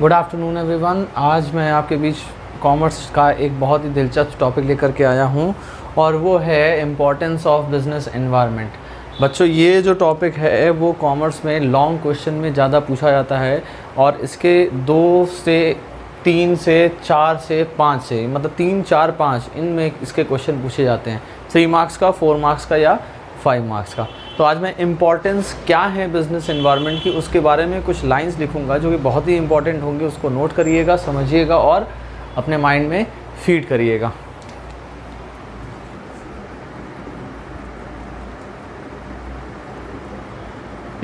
Good afternoon everyone. आज मैं आपके बीच कॉमर्स का एक बहुत ही दिलचस्प टॉपिक लेकर के आया हूं और वो है इम्पोर्टेंस ऑफ बिज़नेस एनवायरनमेंट। बच्चों, ये जो टॉपिक है वो कॉमर्स में लॉन्ग क्वेश्चन में ज़्यादा पूछा जाता है और इसके 2 से 3 से 4 से 5 से मतलब 3, 4, 5 इनमें इसके क्वेश्चन पूछे जाते हैं। 3 मार्क्स का, 4 मार्क्स का या 5 मार्क्स का। तो आज मैं इम्पॉर्टेंस क्या है बिज़नेस एनवायरनमेंट की उसके बारे में कुछ लाइंस लिखूंगा जो कि बहुत ही इंपॉर्टेंट होंगे। उसको नोट करिएगा, समझिएगा और अपने माइंड में फीड करिएगा।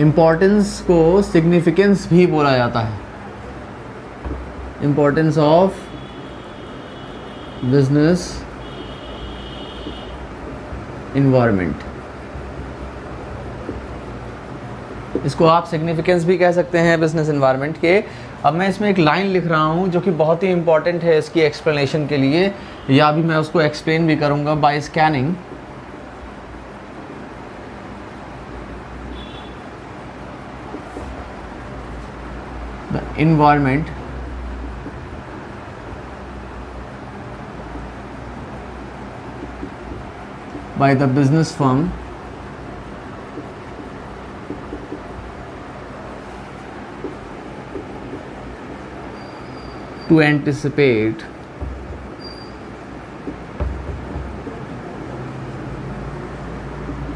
इम्पॉर्टेंस को सिग्निफिकेंस भी बोला जाता है। इम्पॉर्टेंस ऑफ बिजनेस एनवायरनमेंट, इसको आप सिग्निफिकेंस भी कह सकते हैं बिजनेस एनवायरनमेंट के। अब मैं इसमें एक लाइन लिख रहा हूं जो कि बहुत ही इंपॉर्टेंट है इसकी एक्सप्लेनेशन के लिए, या अभी मैं उसको एक्सप्लेन भी करूंगा। By scanning the environment by the business firm to anticipate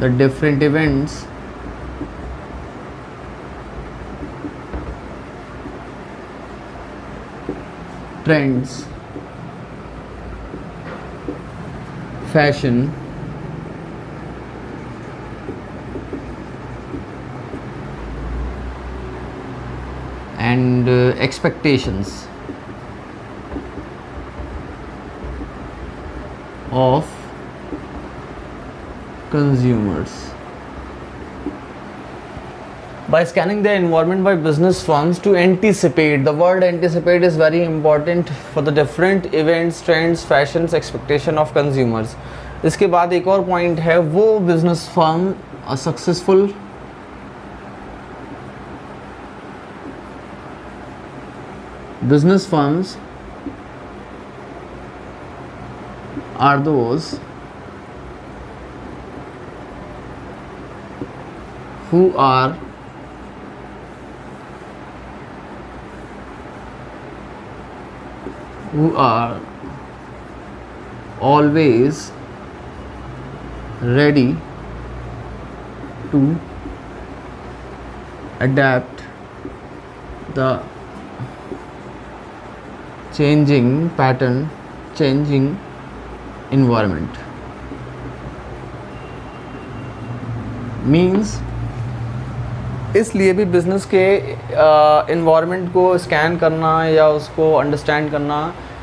the different events trends, fashion, and expectations of consumers. By scanning the environment by business firms to anticipate, the word anticipate is very important for the different events, trends, fashions, expectation of consumers. इसके बाद एक और point है, वो business firm successful business firms are those who are always ready to adapt the changing pattern, changing environment. Means इसलिए भी business के environment को स्कैन करना या उसको अंडरस्टैंड करना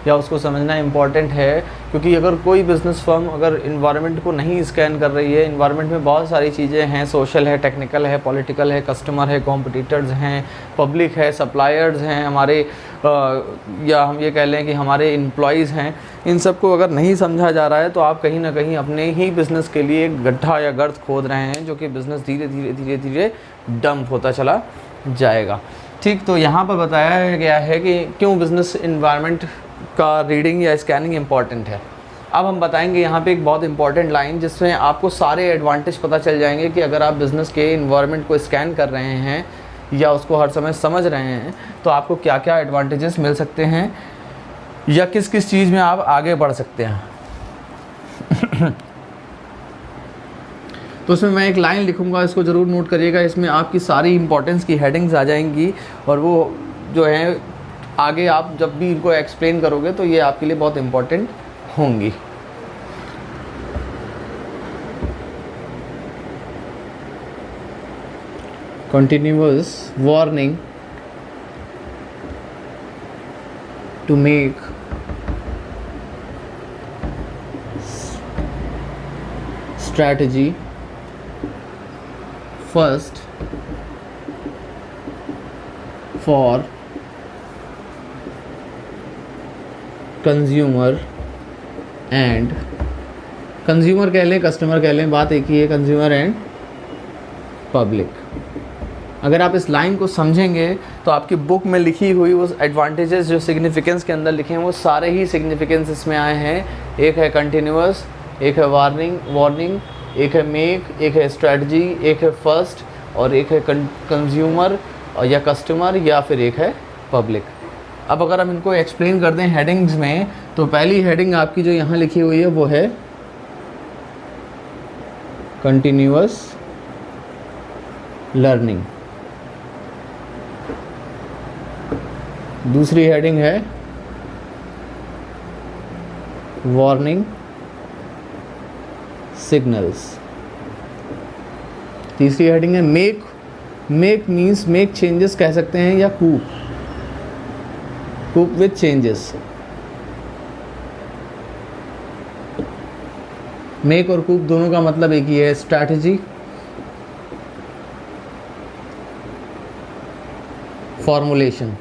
या उसको समझना इम्पॉर्टेंट है, क्योंकि अगर कोई बिज़नेस फर्म अगर इन्वायरमेंट को नहीं स्कैन कर रही है, इन्वायरमेंट में बहुत सारी चीज़ें हैं, सोशल है, टेक्निकल है, पॉलिटिकल है, कस्टमर है, कॉम्पिटिटर्स हैं, पब्लिक है, सप्लायर्स हैं हमारे, या हम ये कह लें कि हमारे एम्प्लॉयज़ हैं, इन सब को अगर नहीं समझा जा रहा है तो आप कहीं ना कहीं अपने ही बिज़नेस के लिए एक गड्ढा या गर्त खोद रहे हैं, जो कि बिज़नेस धीरे धीरे धीरे धीरे डंप होता चला जाएगा। ठीक, तो यहाँ पर बताया गया है कि क्यों बिज़नेस इन्वायरमेंट का रीडिंग या स्कैनिंग इम्पॉर्टेंट है। अब हम बताएंगे यहाँ पे एक बहुत इंपॉर्टेंट लाइन जिसमें आपको सारे एडवांटेज पता चल जाएंगे कि अगर आप बिज़नेस के इन्वायरमेंट को स्कैन कर रहे हैं या उसको हर समय समझ रहे हैं तो आपको क्या क्या एडवांटेजेस मिल सकते हैं या किस किस चीज़ में आप आगे बढ़ सकते हैं। तो उसमें मैं एक लाइन लिखूंगा, इसको ज़रूर नोट करिएगा। इसमें आपकी सारी इंपॉर्टेंस की हेडिंग्स आ जाएंगी और वो जो है आगे आप जब भी इनको एक्सप्लेन करोगे तो ये आपके लिए बहुत इम्पोर्टेंट होंगी। Continuous warning to make strategy first for consumer and, consumer कह लें, कस्टमर कह लें, बात एक ही है, कंज्यूमर एंड पब्लिक। अगर आप इस लाइन को समझेंगे तो आपकी बुक में लिखी हुई वो एडवांटेजेस जो सिग्निफिकेंस के अंदर लिखे हैं वो सारे ही सिग्निफिकेंस इसमें आए हैं। एक है कंटिन्यूअस, एक है वार्निंग, एक है मेक, एक है स्ट्रेटजी, एक है फर्स्ट, और एक है कंज्यूमर या कस्टमर, या फिर एक है पब्लिक। अब अगर हम इनको एक्सप्लेन कर दें हेडिंग्स में, तो पहली हेडिंग आपकी जो यहाँ लिखी हुई है वो है कंटिन्यूअस लर्निंग। दूसरी हेडिंग है वार्निंग सिग्नल्स। तीसरी हेडिंग है मेक मीन्स मेक चेंजेस कह सकते हैं, या कूप विथ चेंजेस। मेक और कूप दोनों का मतलब एक ही है, strategy, formulation.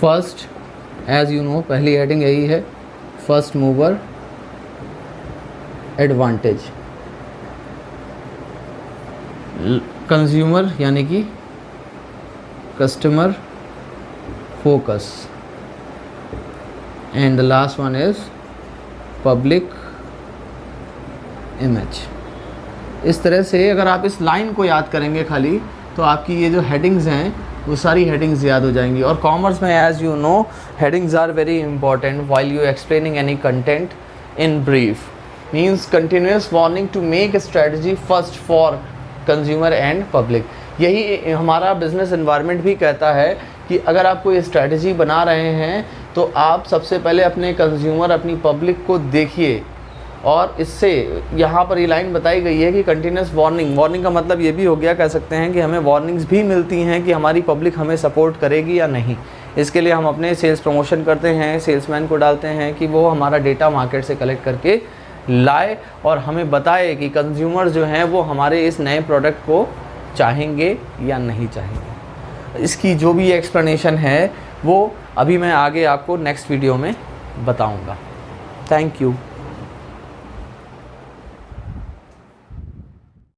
First, as you know, पहली हेडिंग यही है, फर्स्ट मूवर एडवांटेज। कंज्यूमर यानी कि customer focus, and the last one is public image. इस तरह से अगर आप इस लाइन को याद करेंगे खाली, तो आपकी ये जो हेडिंग्स हैं वो सारी हेडिंग्स याद हो जाएंगी। और कॉमर्स में as you know headings are very important while you explaining any content in brief. Means continuous warning to make a strategy first for consumer and public. यही हमारा बिजनेस एनवायरनमेंट भी कहता है कि अगर आप कोई स्ट्रेटजी बना रहे हैं तो आप सबसे पहले अपने कंज्यूमर, अपनी पब्लिक को देखिए। और इससे यहाँ पर ये लाइन बताई गई है कि कंटिन्यूस वार्निंग का मतलब ये भी हो गया, कह सकते हैं कि हमें वार्निंग्स भी मिलती हैं कि हमारी पब्लिक हमें सपोर्ट करेगी या नहीं। इसके लिए हम अपने सेल्स प्रमोशन करते हैं, सेल्समैन को डालते हैं कि वो हमारा डेटा मार्केट से कलेक्ट करके लाए और हमें बताए कि कंज्यूमर जो हैं वो हमारे इस नए प्रोडक्ट को चाहेंगे या नहीं चाहेंगे। इसकी जो भी एक्सप्लेनेशन है वो अभी मैं आगे आपको नेक्स्ट वीडियो में बताऊंगा। Thank you.